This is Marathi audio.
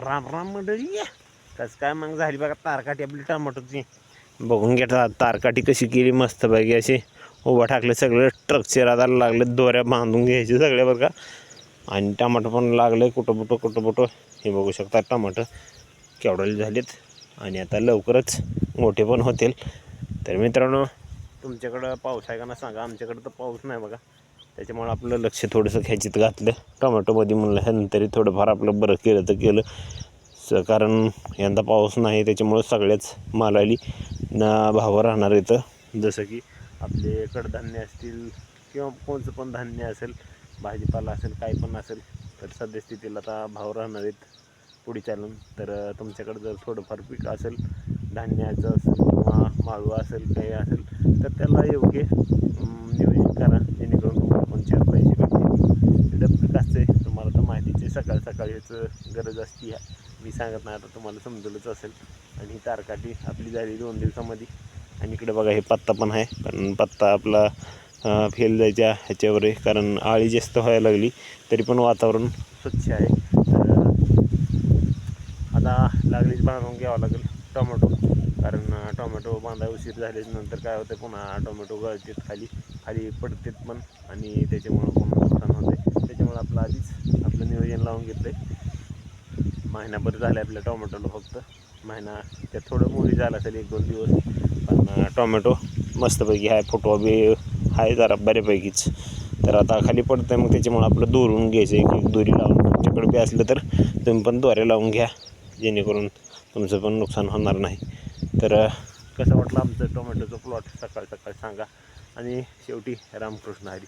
राम राम मंडळी. कसं काय मग झाली बघा तारकाठी आपली टमाटोची. बघून घेता तारकाठी कशी केली मस्तपैकी. अशी उभा टाकले सगळे ट्रकचे राधाला लागले, दोऱ्या बांधून घ्यायचे सगळे बघा. आणि टमाटो पण लागले कुठं कुठं हे बघू शकता. टमाटो केवढे झालेत आणि आता लवकरच मोठे पण होतील. तर मित्रांनो, तुमच्याकडं पाऊस आहे का ना सांगा. आमच्याकडं तर पाऊस नाही बघा, त्याच्यामुळे आपलं लक्ष थोडंसं खेचीत घातलं टोमॅटोमध्ये. म्हणलं ह्यानंतरी थोडंफार आपलं बरं केलं तर केलं कारण यंदा पाऊस नाही, त्याच्यामुळं सगळ्याच मालाली ना भाव राहणार येतं. जसं की आपले कडधान्य असतील किंवा कोणतं पण धान्य असेल, भाजीपाला असेल, काही पण असेल, तर सद्यस्थितीला आता भाव राहणार आहेत पुढे चालून. तर तुमच्याकडं जर थोडंफार पीक असेल, धान्याचं असेल किंवा माळव असेल, काही असेल, तर त्याला योग्य नियोजन करा, जेणेकरून तुम्हाला पण 4 पैसे भेटतील. पीक असते तुम्हाला तर माहितीचे, सकाळ सकाळीच गरज असते. मी सांगत नाही, आता तुम्हाला समजलंच असेल. आणि ही तारकाठी आपली झाली 2 दिवसामध्ये. आणि इकडे बघा हे पत्ता पण आहे, कारण पत्ता आपला फेल जायच्या ह्याच्यावर आहे, कारण आळी जास्त व्हायला लागली. तरी पण वातावरण स्वच्छ आहे. तर आता लागलीच बांधून घ्यावं लागेल टोमॅटो, कारण टोमॅटो बांधा उशीर झाल्यानंतर काय होतं, पुन्हा टोमॅटो गळतात, खाली पडतात पण, आणि त्याच्यामुळं पण नुकसान होते. त्याच्यामुळं आपलं आधीच आपलं नियोजन लावून घेतलं आहे. महिनाभर झालं आपल्या टोमॅटोला, फक्त महिना त्यात थोडं मोरी झालं असेल 1-2 दिवस. पण टोमॅटो मस्तपैकी आहे, फुटवा बी आहे जरा बऱ्यापैकीच. तर आता खाली पडतं आहे, मग त्याच्यामुळं आपलं दोरून घ्यायचं. एक दोरी लावून तुमच्याकडे बी असलं तर तुम्ही पण दोऱ्या लावून घ्या, जेणेकरून तुमचं पण नुकसान होणार नाही. तर कसं वाटलं आमचं टोमॅटोचं प्लॉट सकाळ सकाळ सांगा. आणि शेवटी रामकृष्ण हरी.